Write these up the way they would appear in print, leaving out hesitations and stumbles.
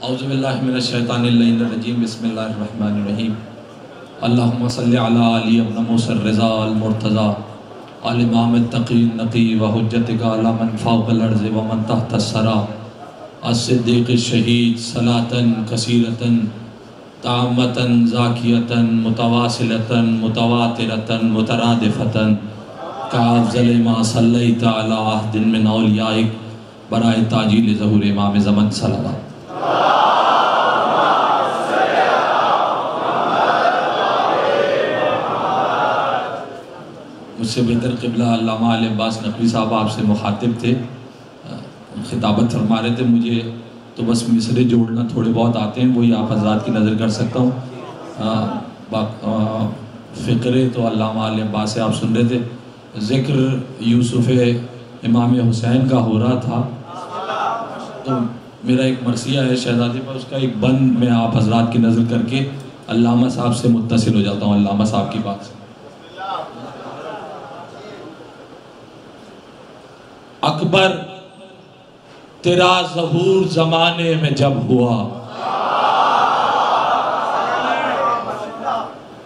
اعوذ باللہ من الشیطان اللعین الرجیم بسم اللہ الرحمن الرحیم اللہم صلی علی علی ابن موسیٰ الرضا المرتضی الامام التقی النقی وحجتک علی من فوق الارض ومن تحت الثری الصدیق الشہید صلاة کثیرة تامة زاکیة متواصلة متواترة مترادفة کافضل ما صلیت علی عہد من اولیائک برائے تاجیل ظہور امام زمن صلی اللہ. مجھ سے بہتر قبلہ علامہ علی عباس نقوی صاحب آپ سے مخاطب تھے، خطابت فرما رہے تھے. مجھے تو بس مصرے جوڑنا تھوڑے بہت آتے ہیں، وہی آپ حضرات کی نظر کر سکتا ہوں. فقرے تو علامہ علی عباس سے آپ سن رہے تھے. ذکر یوسف امام حسین کا ہو رہا تھا، تو میرا ایک مرثیہ ہے شہزادی پر، اس کا ایک بند میں آپ حضرات کی نظر کر کے علامہ صاحب سے متصل ہو جاتا ہوں، علامہ صاحب کی بات سے. اکبر تیرا ظہور زمانے میں جب ہوا،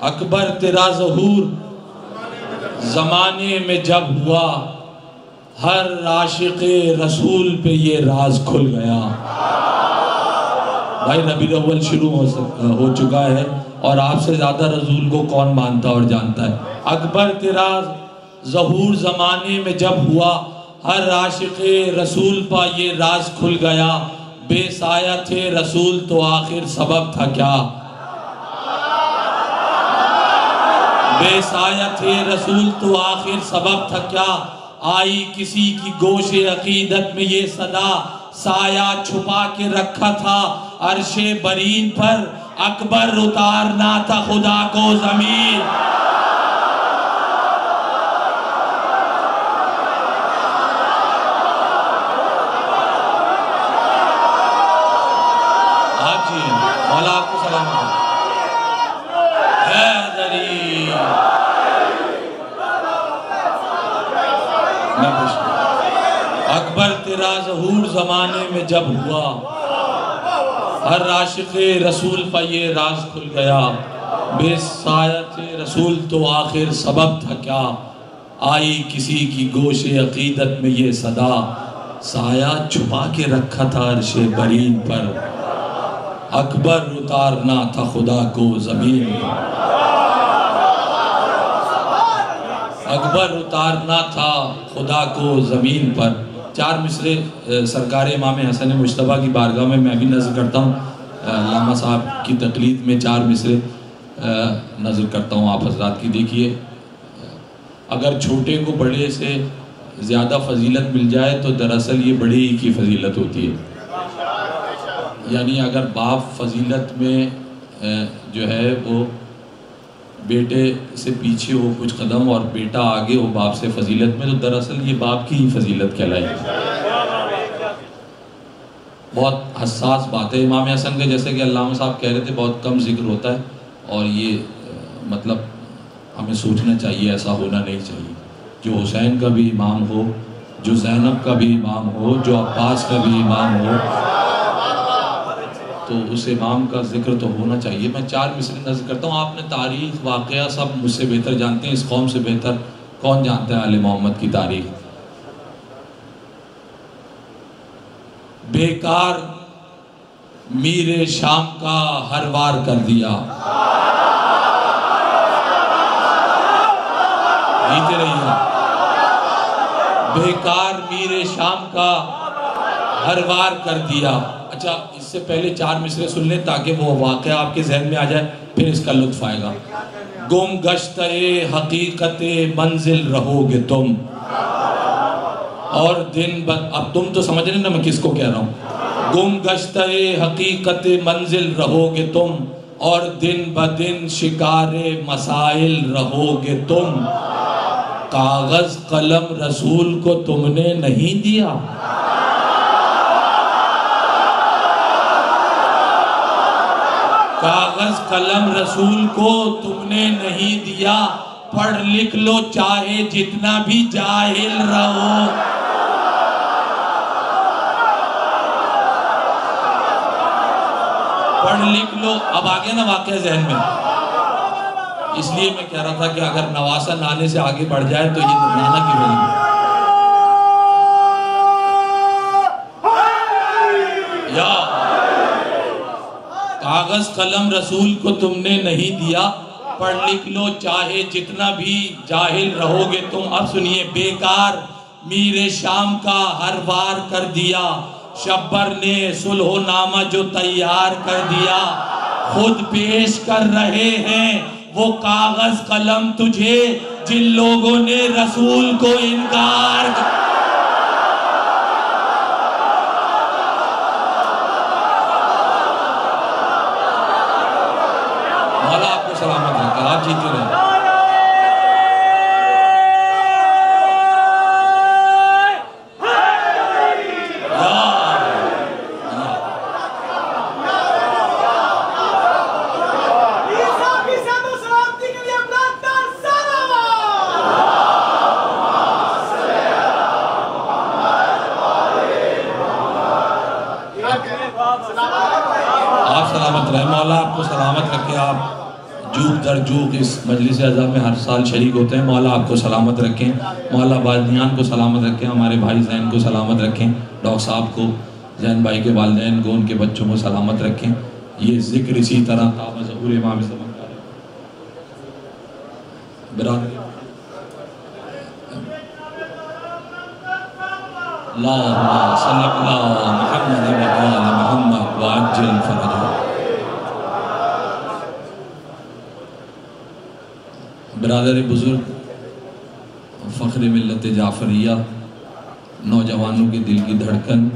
اکبر تیرا ظہور زمانے میں جب ہوا، ہر عاشق رسول پہ یہ راز کھل گیا. بھائی ربیع الاول شروع ہو چکا ہے اور آپ سے زیادہ رسول کو کون مانتا اور جانتا ہے. اکبر تیرا ظہور زمانے میں جب ہوا، ہر عاشق رسول پہ یہ راز کھل گیا. بے سایہ تھے رسول تو آخر سبب تھا کیا؟ بے سایہ تھے رسول تو آخر سبب تھا کیا؟ آئی کسی کی گوش عقیدت میں یہ صدا، سایہ چھپا کے رکھا تھا عرش برین پر، اکبر اتارنا تھا خدا کو زمین. آپ جی مولا آپ کو سلام حیدری. اکبر تیرا ظہور زمانے میں جب ہوا، ہر عاشق رسول پر یہ راز کھل گیا. بے سایہ تھے رسول تو آخر سبب تھا کیا؟ آئی کسی کی گوش عقیدت میں یہ صدا، سایہ چھپا کے رکھا تھا عرش برین پر، اکبر اتارنا تھا خدا کو زمین پر. اکبر اتارنا تھا خدا کو زمین پر. چار مصرے سرکار امام حسن مجتبیٰ کی بارگاہ میں بھی نظر کرتا ہوں. علامہ صاحب کی تقلید میں چار مصرے نظر کرتا ہوں آپ حضرات کی. دیکھیے، اگر چھوٹے کو بڑے سے زیادہ فضیلت مل جائے تو دراصل یہ بڑے ہی کی فضیلت ہوتی ہے. یعنی اگر باپ فضیلت میں جو ہے وہ بیٹے سے پیچھے ہو کچھ قدم اور بیٹا آگے ہو باپ سے فضیلت میں، تو دراصل یہ باپ کی ہی فضیلت کہلائے. بہت حساس بات ہے امام حسن کے، جیسے کہ علامہ صاحب کہہ رہے تھے بہت کم ذکر ہوتا ہے، اور یہ مطلب ہمیں سوچنا چاہیے، ایسا ہونا نہیں چاہیے. جو حسین کا بھی امام ہو، جو زینب کا بھی امام ہو، جو عباس کا بھی امام ہو، تو اس امام کا ذکر تو ہونا چاہیے. میں چار مصرے نظر کرتا ہوں. آپ نے تاریخ واقعہ سب مجھ سے بہتر جانتے ہیں، اس قوم سے بہتر کون جانتا ہے آل محمد کی تاریخ. بیکار میر شام کا ہر وار کر دیا. جیتے رہیے. بیکار میر شام کا ہر وار کر دیا. اچھا، اس سے پہلے چار مصرے سن لیں تاکہ وہ واقعہ آپ کے ذہن میں آ جائے، پھر اس کا لطف آئے گا. گم گشتہ حقیقت منزل رہو گے تم، اور دن اب تم تو سمجھ رہے نا میں کس کو کہہ رہا ہوں. گم گشتہ حقیقت منزل رہو گے تم، اور دن بدن شکار مسائل رہو گے تم. کاغذ قلم رسول کو تم نے نہیں دیا، کاغذ قلم رسول کو تم نے نہیں دیا. پڑھ لکھ لو چاہے جتنا بھی جاہل رہو. پڑھ لکھ لو. اب آگے نا واقعہ ذہن میں, اس لیے میں کہہ رہا تھا کہ اگر نواسا نانے سے آگے بڑھ جائے تو یہ نانا کی وجہ. یا کاغذ قلم رسول کو تم نے نہیں دیا, پڑھ لکھ لو چاہے جتنا بھی جاہل رہو گے تم. اب سنیے, بیکار میر شام کا ہر وار کر دیا, شبر نے صلح و نامہ جو تیار کر دیا, خود پیش کر رہے ہیں وہ کاغذ قلم تجھے جن لوگوں نے رسول کو انکار. مولا آپ کو سلامت رکھا, آپ جیتے رہے. آپ سلامت رہے, مولا آپ کو سلامت رکھے. آپ جوک در جوک اس مجلس اعظم میں ہر سال شریک ہوتے ہیں, مولا آپ کو سلامت رکھیں. مولا والدین کو سلامت رکھیں, ہمارے بھائی زین کو سلامت رکھیں, ڈاکٹر صاحب کو, زین بھائی کے والدین کو, ان کے بچوں کو سلامت رکھیں. یہ ذکر اسی طرح تھا ظہور امام زمان کا. برادر اللہم صلی اللہ محمد و آل محمد وعجل فرجہ. برادر بزرگ, فخر ملت جعفریہ, نوجوانوں کے دل کی دھڑکن,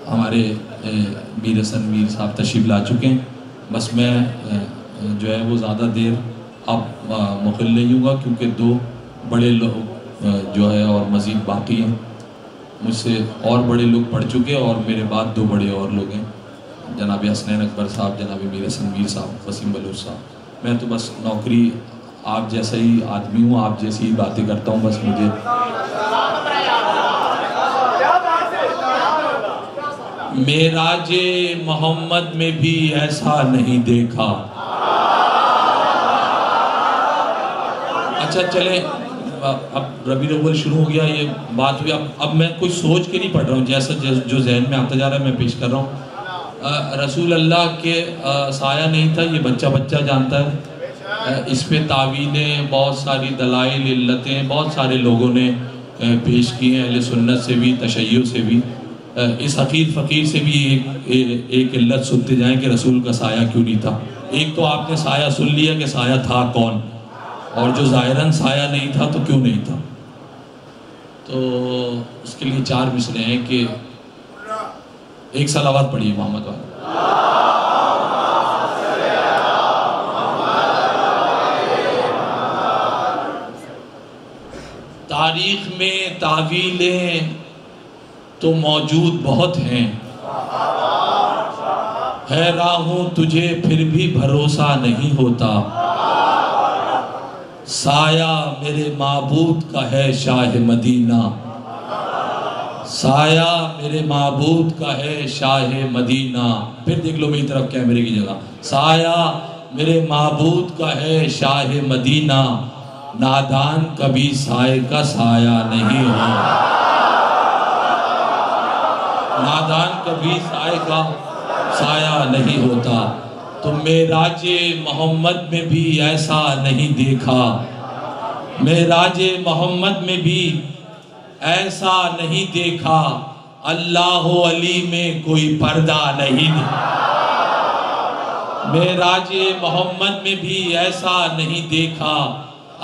ہمارے میر حسن میر صاحب تشریف لا چکے ہیں. بس میں جو ہے وہ زیادہ دیر اب مخل نہیں ہوں گا, کیونکہ دو بڑے لوگ جو ہے اور مزید باقی ہیں. مجھ سے اور بڑے لوگ پڑھ چکے اور میرے بعد دو بڑے اور لوگ ہیں, جناب حسنین اکبر صاحب, جناب میر حسن میر صاحب, وسیم بلوچ صاحب. میں تو بس نوکری آپ جیسا ہی آدمی ہوں, آپ جیسی ہی باتیں کرتا ہوں. بس مجھے معراج محمد میں بھی ایسا نہیں دیکھا. اچھا چلیں, اب ربیع الاول شروع ہو گیا, یہ بات ہوئی. اب میں کوئی سوچ کے نہیں پڑھ رہا ہوں, جیسا جو ذہن میں آتا جا رہا ہے میں پیش کر رہا ہوں. رسول اللہ کے سایہ نہیں تھا, یہ بچہ بچہ جانتا ہے. اس پہ تعویلیں, بہت ساری دلائل, علتیں بہت سارے لوگوں نے پیش کی ہیں, اہل سنت سے بھی, تشیع سے بھی. اس حقیر فقیر سے بھی ایک علت سنتے جائیں کہ رسول کا سایہ کیوں نہیں تھا. ایک تو آپ نے سایہ سن لیا کہ سایہ تھا کون, اور جو ظاہراً سایہ نہیں تھا تو کیوں نہیں تھا. تو اس کے لیے 4 مصرے ہیں کہ ایک صلوات پڑھیے محمد والا. تاریخ میں تعویلیں تو موجود بہت ہیں, حیراں ہوں تجھے پھر بھی بھروسہ نہیں ہوتا. سایہ میرے معبود کا ہے شاہ مدینہ, سایہ میرے معبود کا ہے شاہ مدینہ. پھر دیکھ لو میری طرف کیمرے کی جگہ. سایہ میرے معبود کا ہے شاہ مدینہ, نادان کبھی سائے کا سایہ نہیں ہو. نادان کبھی سائے کا سایہ نہیں ہوتا. تو معراج محمد میں بھی ایسا نہیں دیکھا, معراج محمد میں بھی ایسا نہیں دیکھا. اللہ علی میں کوئی پردہ نہیں دیکھا. معراج محمد میں بھی ایسا نہیں دیکھا,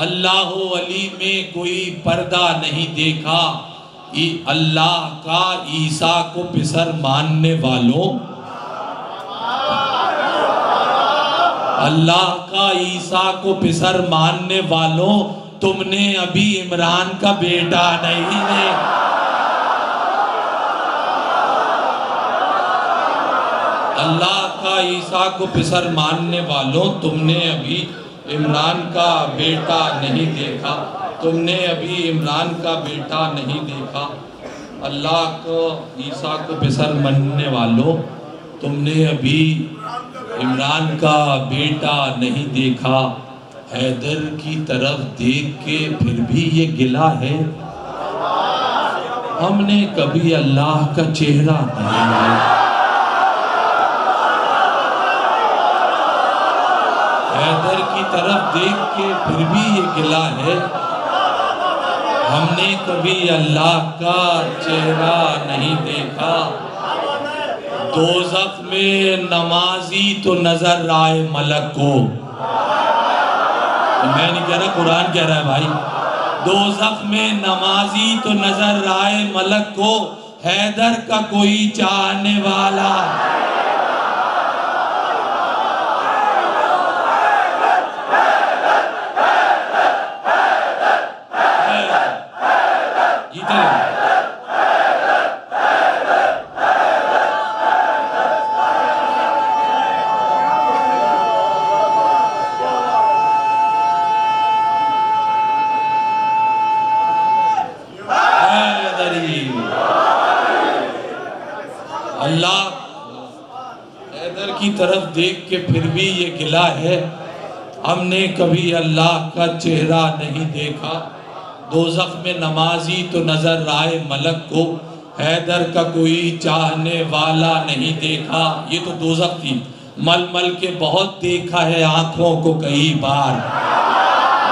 اللہ علی میں کوئی پردہ نہیں دیکھا. اللہ کا عیسیٰ کو پسر ماننے والوں, اللہ کا عیسیٰ کو پسر ماننے والوں, تم نے ابھی عمران کا بیٹا نہیں دیکھا. اللہ کا عیسیٰ کو پسر ماننے والوں, تم نے ابھی عمران کا بیٹا نہیں دیکھا. تم نے ابھی عمران کا بیٹا نہیں دیکھا. اللہ کو عیسیٰ کو پسر مننے والوں، تم نے ابھی عمران کا بیٹا نہیں دیکھا، حیدر کی طرف دیکھ کے پھر بھی یہ گلہ ہے، ہم نے کبھی اللہ کا چہرہ نہیں دیکھا۔ حیدر کی طرف دیکھ کے پھر بھی یہ گلہ ہے، ہم نے کبھی اللہ کا چہرہ نہیں دیکھا۔ دوزخ میں نمازی تو نظر آئے ملک کو، میں نہیں کہہ رہا، قرآن کہہ رہا ہے بھائی، دوزخ میں نمازی تو نظر آئے ملک کو، حیدر کا کوئی چاہنے والا۔ اللہ حیدر کی طرف دیکھ کے پھر بھی یہ گلہ ہے، ہم نے کبھی اللہ کا چہرہ نہیں دیکھا۔ دوزخ میں نمازی تو نظر آئے ملک کو، حیدر کا کوئی چاہنے والا نہیں دیکھا۔ یہ تو دوزخ تھی۔ مل مل کے بہت دیکھا ہے آنکھوں کو کئی بار،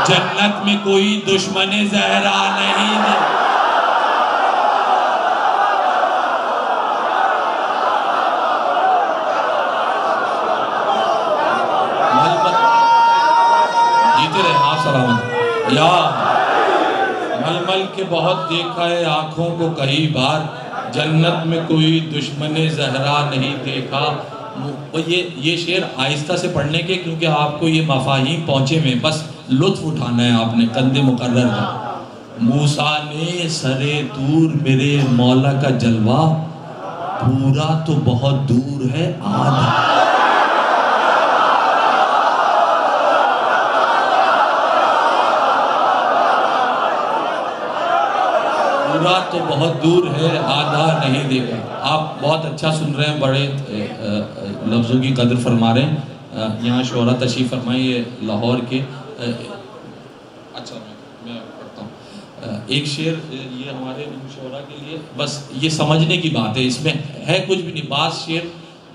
جنت میں کوئی دشمن زہرا نہیں دیکھا۔ یا مل مل کے بہت دیکھا ہے آنکھوں کو کئی بار، جنت میں کوئی دشمن زہرا نہیں دیکھا۔ یہ شعر آہستہ سے پڑھنے کے، کیونکہ آپ کو یہ مفاہیم پہنچے میں بس لطف اٹھانا ہے آپ نے کندھے مقرر کا۔ موسیٰ نے سرے دور میرے مولا کا جلوہ، پورا تو بہت دور ہے آدھا۔ پورا تو بہت دور ہے آدھا نہیں دیکھا۔ آپ بہت اچھا سن رہے ہیں، بڑے لفظوں کی قدر فرما رہے ہیں۔ یہاں شعراء تشریف فرمائیں، یہ لاہور کے۔ اچھا میں پڑھتا ہوں ایک شعر، یہ ہمارے شعراء کے لیے بس یہ سمجھنے کی بات ہے، اس میں ہے کچھ بھی نہیں۔ بعض شعر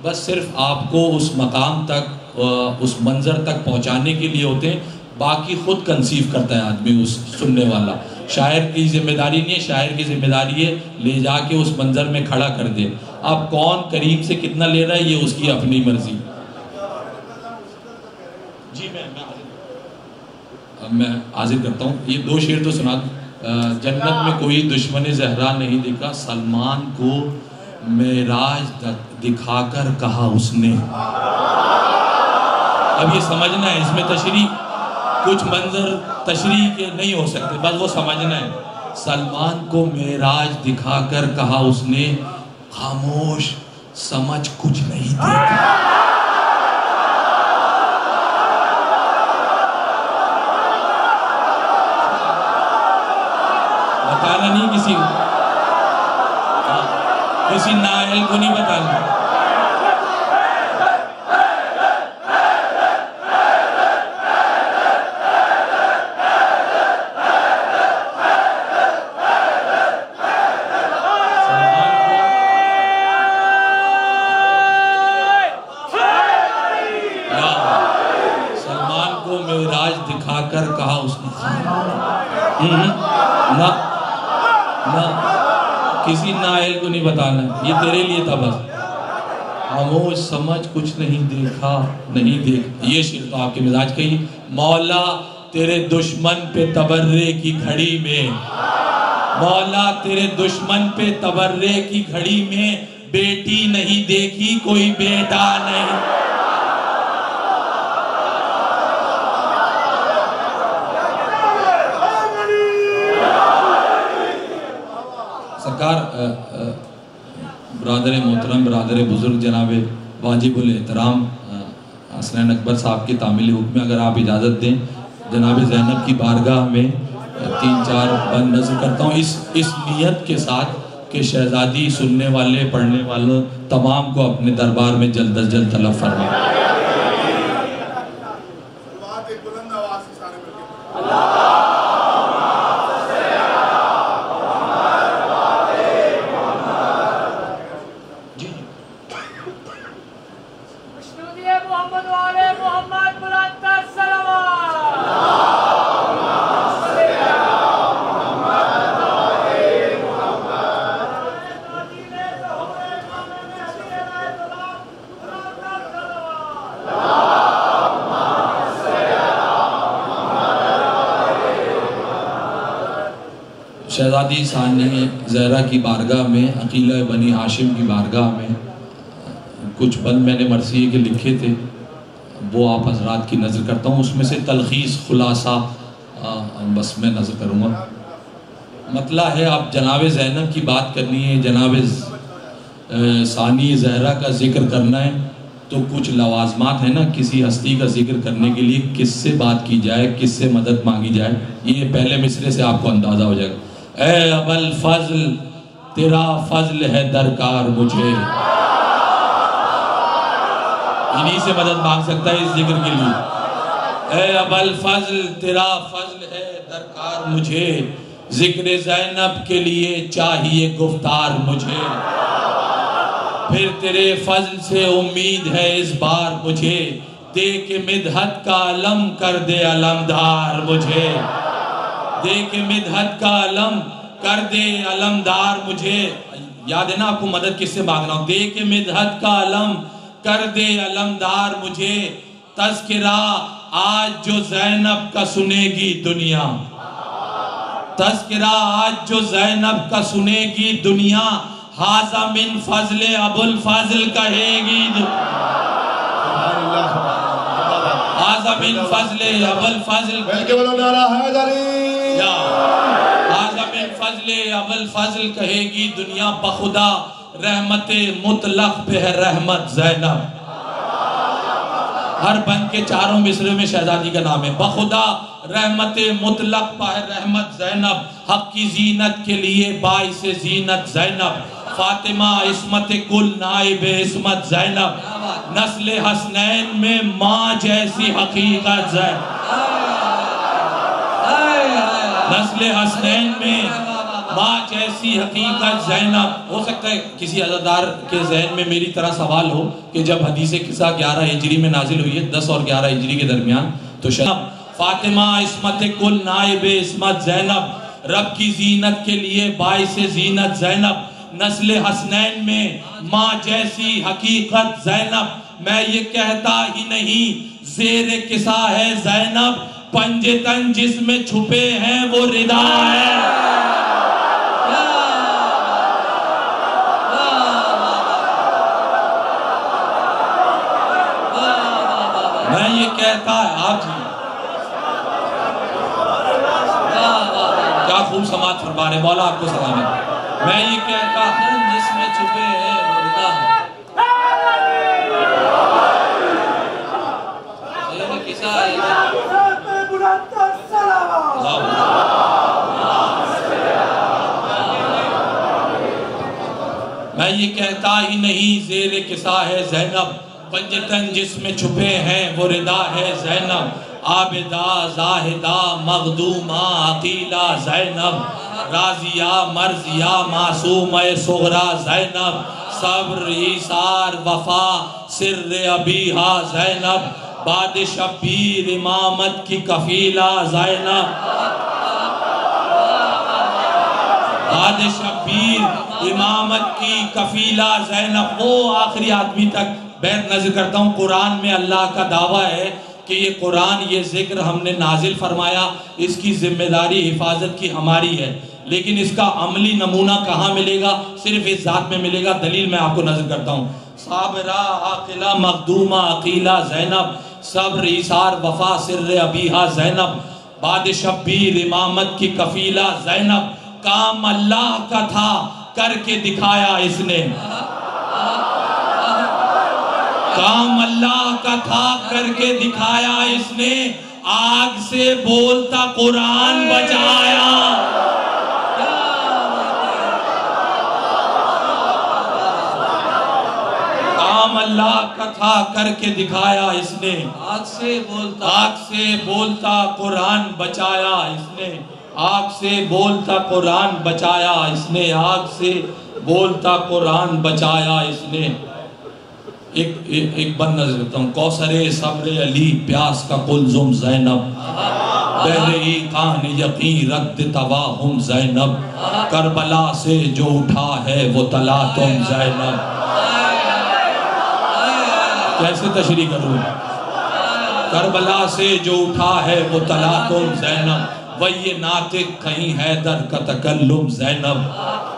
بس صرف آپ کو اس مقام تک، اس منظر تک پہنچانے کے لیے ہوتے ہیں، باقی خود کنسیو کرتا ہے آدمی اس سننے والا۔ شاعر کی ذمہ داری نہیں ہے، شاعر کی ذمہ داری ہے لے جا کے اس منظر میں کھڑا کر دے۔ اب کون قریب سے کتنا لے رہا ہے یہ اس کی اپنی مرضی۔ جی میں حاضر کرتا ہوں، یہ دو شعر تو سنا دوں۔ جنت میں کوئی دشمن زہرا نہیں دیکھا، سلمان کو معراج دکھا کر کہا اس نے۔ اب یہ سمجھنا ہے، اس میں تشریح کچھ منظر تشریح کے نہیں ہو سکتے، بس وہ سمجھنا ہے۔ سلمان کو معراج دکھا کر کہا اس نے، خاموش سمجھ کچھ نہیں دیکھا۔ بتانا نہیں کسی نااہل کو نہیں بتانا۔ دکھا کر کہا اس نے، نہ کسی نااہل کو نہیں بتانا، یہ تیرے لیے تھا بس۔ خاموش سمجھ کچھ نہیں دیکھا، نہیں دیکھ۔ یہ شعر تو آپ کے مزاج کا ہی۔ مولا تیرے دشمن پہ تبرے کی گھڑی میں، مولا تیرے دشمن پہ تبرے کی گھڑی میں، بیٹی نہیں دیکھی کوئی بیٹا نہیں۔ سرکار برادر محترم، برادر بزرگ جناب واجب الاحترام حسنین اکبر صاحب کی تعمیل حکم میں اگر آپ اجازت دیں، جناب زینب کی بارگاہ میں 3-4 بند نظر کرتا ہوں، اس نیت کے ساتھ کہ شہزادی سننے والے پڑھنے والوں تمام کو اپنے دربار میں جلد از جلد طلب فرمائے۔ شہزادی ثانی زہرا کی بارگاہ میں، عقیلہ بنی ہاشم کی بارگاہ میں کچھ بند میں نے مرثیے کے لکھے تھے، وہ آپ حضرات کی نظر کرتا ہوں۔ اس میں سے تلخیص خلاصہ بس میں نظر کروں گا۔ مطلع ہے آپ جناب زینب کی بات کرنی ہے، جناب ثانی زہرا کا ذکر کرنا ہے، تو کچھ لوازمات ہیں نا کسی ہستی کا ذکر کرنے کے لیے، کس سے بات کی جائے، کس سے مدد مانگی جائے، یہ پہلے مصرے سے آپ کو اندازہ ہو جائے گا۔ اے ابوالفضل تیرا فضل ہے درکار مجھے، انہی سے مدد مانگ سکتا ہے اس ذکر کے لیے۔ اے ابوالفضل تیرا فضل ہے درکار مجھے، ذکر زینب کے لیے چاہیے گفتار مجھے، پھر تیرے فضل سے امید ہے اس بار مجھے، دے کے مدحت کا علم کر دے علمدار مجھے، دے کے مدحت کا علم کر دے علمدار مجھے۔ یاد ہے نا آپ کو مدد کس سے مانگنا ہو؟ دے کے مدحت کا علم کر دے علمدار مجھے، تذکرہ آج جو زینب کا سنے گی دنیا، تذکرہ آج جو زینب کا سنے گی دنیا، حاذا من فضل ابوالفضل کہے گی، حاذا من فضل ابوالفضل، بلکہ بولو نعرہ حیدری، حاذا من فضل ابوالفضل کہے گی دنیا، بخدا رحمت مطلق پہ ہے رحمت زینب۔ ہر بند کے چاروں مصرے میں شہزادی کا نام ہے۔ بخدا رحمت مطلق پہ ہے رحمت زینب، حق کی زینت کے لیے باعث زینت زینب، فاطمہ عصمت کل نائب عصمت زینب، نسل حسنین میں ماں جیسی حقیقت زینب، نسل حسنین میں ماں جیسی حقیقت زینب۔ ہو سکتا ہے کسی عزادار کے ذہن میں میری طرح سوال ہو کہ جب حدیث قصہ 11 ہجری میں نازل ہوئی ہے، 10 اور 11 ہجری کے درمیان، تو فاطمہ عصمت کل نائب عصمت زینب، رب کی زینت کے لیے باعث زینت زینب، نسل حسنین میں ماں جیسی حقیقت زینب، میں یہ کہتا ہی نہیں زیر کسا ہے زینب، پنجتن جس میں چھپے ہیں وہ ردا ہے۔ میں یہ کہتا ہے آپ جی کیا خوب سماعت فرما رہے، مولا آپ کو سلام ہے۔ میں یہ کہتا ہوں جس میں چھپے ہیں وہ ردا ہے۔ میں یہ کہتا ہی نہیں زیر کسا ہے زینب، پنجتن جس میں چھپے ہیں وہ ردا ہے زینب، عابدہ زاہدہ مغدومہ عقیلہ زینب، راضیہ مرضیہ معصومہ صغرا زینب، صبر ایثار وفا سر ابیہا زینب، بعد شبیر امامت کی کفیلہ زینب، بعد شبیر امامت کی کفیلہ زینب۔ وہ آخری آدمی تک بیت نظر کرتا ہوں۔ قرآن میں اللہ کا دعویٰ ہے کہ یہ قرآن، یہ ذکر ہم نے نازل فرمایا، اس کی ذمہ داری حفاظت کی ہماری ہے، لیکن اس کا عملی نمونہ کہاں ملے گا؟ صرف اس ذات میں ملے گا۔ دلیل میں آپ کو نظر کرتا ہوں۔ صابرہ عاقلہ مخدومہ عقیلہ زینب، صبر ایثار وفا سر ابیہا زینب، بعد شبیر امامت کی کفیلہ زینب، کام اللہ کا تھا کر کے دکھایا اس نے، کام اللہ کا تھا کر کے دکھایا اس نے، آگ سے بولتا قرآن بچایا، کام اللہ کا تھا کر کے دکھایا اس نے، آگ سے بولتا قرآن بچایا اس نے، آگ سے بولتا قرآن بچایا اس نے، آگ سے بولتا قرآن بچایا اس نے۔ ایک بند نظر کرتا ہوں۔ کوثر صبر علی پیاس کا قلزم زینب، بہرے کان یقین رد تواہم زینب، کربلا سے جو اٹھا ہے وہ تلاتم زینب۔ کیسے تشریح کروں؟ کربلا سے جو اٹھا ہے وہ تلاتم زینب، وہی ناطق کہیں حیدر کا تکلم زینب،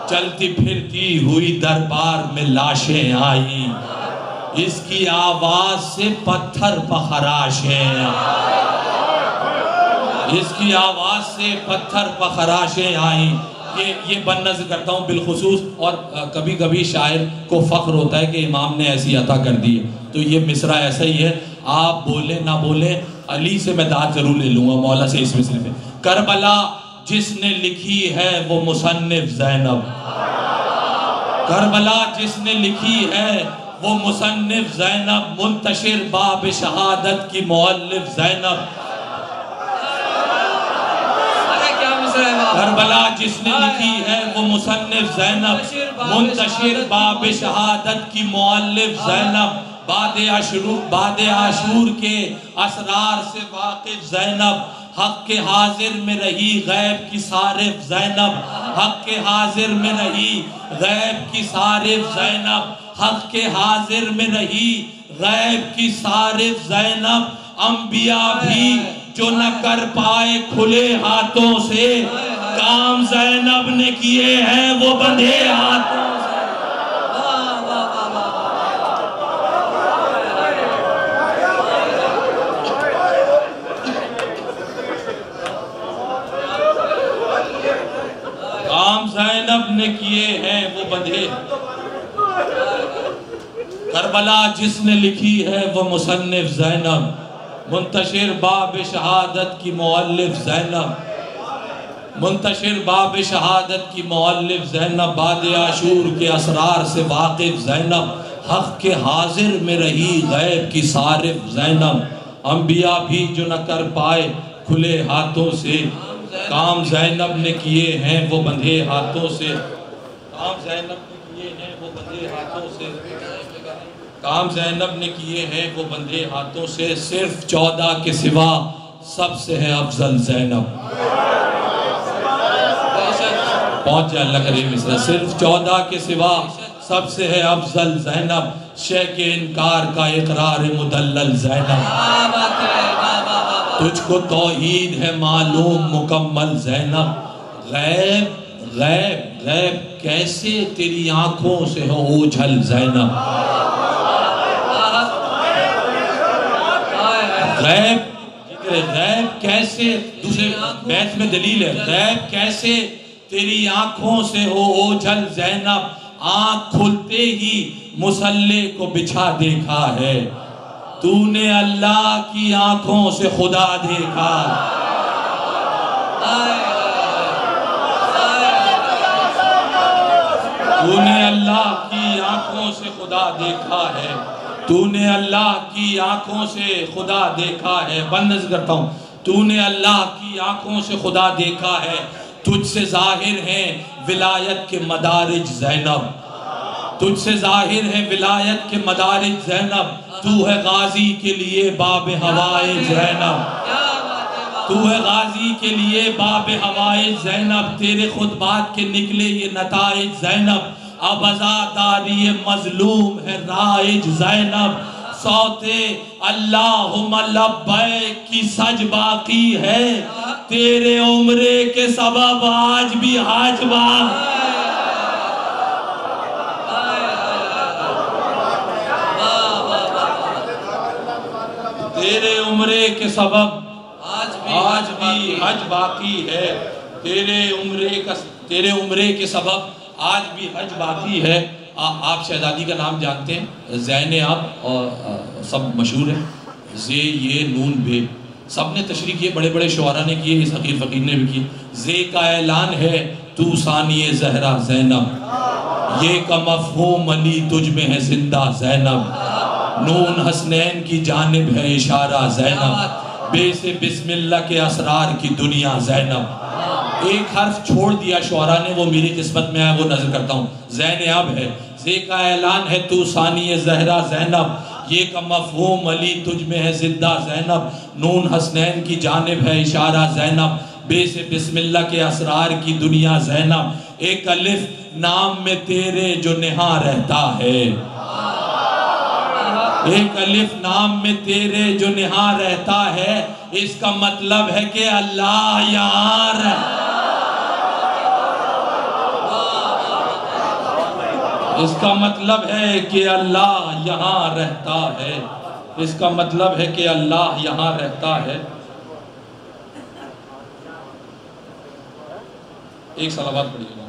چلتی پھرتی ہوئی دربار میں لاشیں آئیں، اس کی آواز سے پتھر پخراشیں، اس کی آواز سے پتھر پخراشیں آئیں۔ یہ بند نظر کرتا ہوں بالخصوص، اور کبھی کبھی شاعر کو فخر ہوتا ہے کہ امام نے ایسی عطا کر دی ہے، تو یہ مصرع ایسا ہی ہے۔ آپ بولیں نہ بولیں، علی سے میں داد ضرور لے لوں گا مولا سے اس مصرع میں۔ کربلا جس نے لکھی ہے وہ مصنف زینب، کربلا جس نے لکھی ہے وہ مصنف زینب، منتشر باب شہادت کی مؤلف زینب۔ کربلا جس نے لکھی ہے وہ مصنف زینب، منتشر باب شہادت کی مؤلف زینب، بعد عاشور کے اسرار سے واقف زینب، حق کے حاضر میں رہی غیب کی صارف زینب، حق کے حاضر میں رہی غیب کی صارف زینب، حق کے حاضر میں رہی غیب کی صارف زینب۔ انبیاء بھی جو نہ کر پائے کھلے ہاتھوں سے، کام زینب نے کیے ہیں وہ بندھے ہاتھوں سے۔ کام زینب نے کیے ہیں وہ بندھے، کربلا جس نے لکھی ہے وہ مصنف زینب، منتشر باب شہادت کی مؤلف زینب، منتشر باب شہادت کی مؤلف زینب، بعد عاشور کے اسرار سے واقف زینب، حق کے حاضر میں رہی غیب کی صارف زینب۔ انبیاء بھی جو نہ کر پائے کھلے ہاتھوں سے، کام زینب نے کیے ہیں وہ بندھے ہاتھوں سے، کام زینب نے کیے ہیں وہ بندھے ہاتھوں سے، کام زینب نے کیے ہیں وہ بندھے ہاتھوں سے، صرف 14 کے سوا سب سے ہے افضل زینب۔ پہنچ جائے اللہ کریم مصرع، صرف 14 کے سوا سب سے ہے افضل زینب، شے کے انکار کا اقرار مدلل زینب، تجھ کو توحید ہے معلوم مکمل زینب، غیب غیب غیب کیسے تیری آنکھوں سے ہو اوجھل زینب، غیب کیسے، دوسرے بیت میں دلیل ہے، غیب کیسے تیری آنکھوں سے ہو اوجھل زینب، آنکھ کھلتے ہی مصلی کو بچھا دیکھا ہے، تو نے اللہ کی آنکھوں سے خدا دیکھا، تو نے اللہ کی آنکھوں سے خدا دیکھا ہے، تو نے اللہ کی آنکھوں سے خدا دیکھا ہے۔ بند نظر کرتا ہوں، تو نے اللہ کی آنکھوں سے خدا دیکھا ہے، تجھ سے ظاہر ہیں ولایت کے مدارج زینب، تجھ سے ظاہر ہے ولایت کے مدارج زینب، تو ہے غازی کے لیے باب ہوائج زینب، تو ہے غازی کے لیے باب ہوائج زینب، تیرے خطبات کے نکلے یہ نتائج زینب، اب عزاداری مظلوم ہے رائج زینب، صوتے اللہم لبیک کی سج باقی ہے، تیرے عمرے کے سبب آج بھی حج باقی، تیرے عمرے کے سبب آج بھی حج باقی ہے، تیرے عمرے کے سبب آج بھی حج باقی ہے۔ آپ شہزادی کا نام جانتے ہیں، زین آپ اور سب مشہور ہیں، زے یہ نون بے، سب نے تشریح کیے، بڑے بڑے شعراء نے کیے، اس حقیر فقیر نے بھی کیے۔ زے کا اعلان ہے تو ثانی زہرہ زینب، یہ کا مفہوم علی تجھ میں ہے زندہ زینب، نون حسنین کی جانب ہے اشارہ زینب، بے سے بسم اللہ کے اسرار کی دنیا زینب۔ ایک حرف چھوڑ دیا شعراء نے، وہ میری قسمت میں آیا، وہ نظر کرتا ہوں۔ زین اب ہے، زے کا اعلان ہے تو ثانی زہرا زینب، یہ کا مفہوم علی تجھ میں ہے زندہ زینب، نون حسنین کی جانب ہے اشارہ زینب، بے سے بسم اللہ کے اسرار کی دنیا زینب۔ ایک الف نام میں تیرے جو نہاں رہتا ہے، ایک الف نام میں تیرے جو نہاں رہتا ہے، اس کا مطلب ہے کہ اللہ یہاں رہتا ہے، اس کا مطلب ہے کہ اللہ یہاں رہتا ہے، اس کا مطلب ہے کہ اللہ یہاں رہتا ہے۔ ایک صلوات پڑھیے گا۔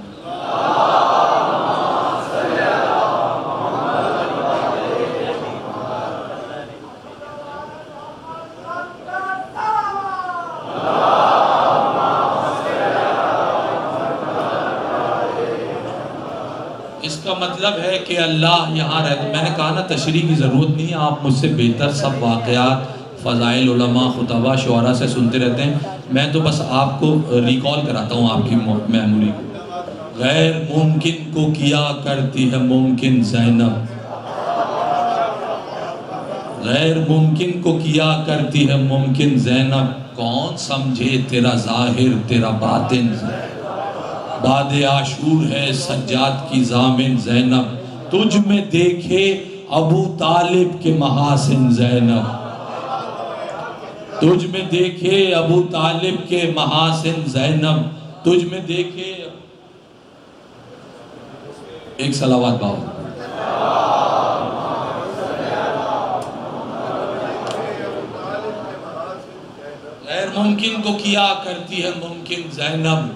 اس کا مطلب ہے کہ اللہ یہاں رہتا ہے۔ میں نے کہا نا تشریح کی ضرورت نہیں ہے، آپ مجھ سے بہتر سب واقعات فضائل علماء خطبہ شعراء سے سنتے رہتے ہیں، میں تو بس آپ کو ریکال کراتا ہوں آپ کی میموری کو۔ غیر ممکن کو کیا کرتی ہے ممکن زینب، غیر ممکن کو کیا کرتی ہے ممکن زینب، کون سمجھے تیرا ظاہر تیرا باطن، باد عاشور ہے سجاد کی ضامن زینب، تجھ میں دیکھے ابو طالب کے محاسن زینب، تجھ میں دیکھے ابو طالب کے محاسن زینب، تجھ میں دیکھے۔ ایک صلوات باؤ۔ غیر ممکن کو کیا کرتی ہے ممکن زینب،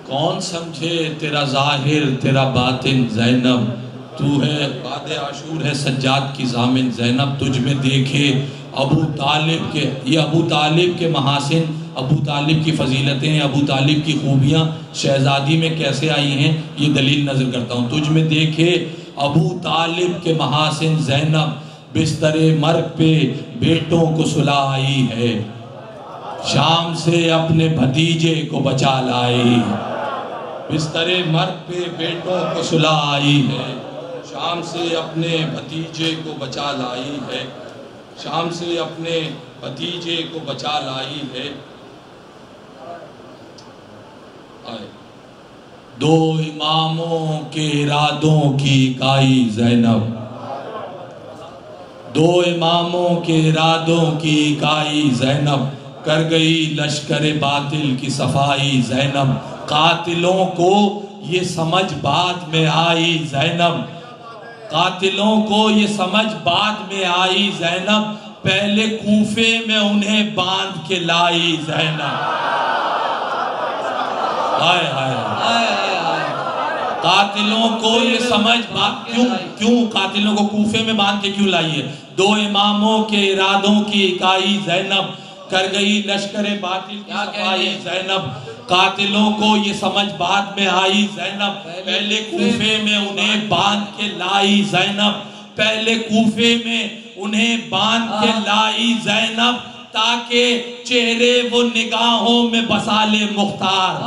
کون سمجھے تیرا ظاہر تیرا باطن زینب، تو ہے باد عاشور ہے سجاد کی ضامن زینب، تجھ میں دیکھے ابو طالب کے، یہ ابو طالب کے محاسن، ابو طالب کی فضیلتیں، ابو طالب کی خوبیاں شہزادی میں کیسے آئی ہیں، یہ دلیل نظر کرتا ہوں۔ تجھ میں دیکھے ابو طالب کے محاسن زینب، بستر مرگ پہ بیٹوں کو سلا آئی ہے، شام سے اپنے بھتیجے کو بچا لائی، بستر مرگ پہ بیٹوں کو سلا آئی ہے، شام سے اپنے بھتیجے کو بچا لائی ہے، شام سے اپنے بھتیجے کو بچا لائی ہے۔ دو اماموں کے ارادوں کی اکائی زینب، دو اماموں کے ارادوں کی اکائی زینب، کر گئی لشکر باطل کی صفائی زینب، قاتلوں کو یہ سمجھ بعد میں آئی زینب، قاتلوں کو یہ سمجھ بعد میں آئی زینب، پہلے کوفے میں انہیں باندھ کے لائی زینب۔ ہائے ہائے قاتلوں کو یہ سمجھ بات کیوں قاتلوں کو کوفے میں باندھ کے کیوں لائی ہے؟ دو اماموں کے ارادوں کی اکائی زینب، کر گئی لشکر باطل کی صفائی زینب، قاتلوں کو یہ سمجھ بعد میں آئی زینب، پہلے کوفے میں انہیں باندھ کے لائی زینب، پہلے کوفے میں انہیں باندھ کے لائی زینب، تاکہ چہرے وہ نگاہوں میں بسا لے مختار،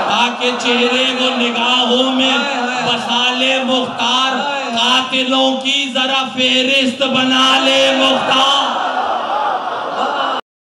تاکہ چہرے وہ نگاہوں میں بسا لے مختار، قاتلوں کی ذرا فہرست بنا لے مختار۔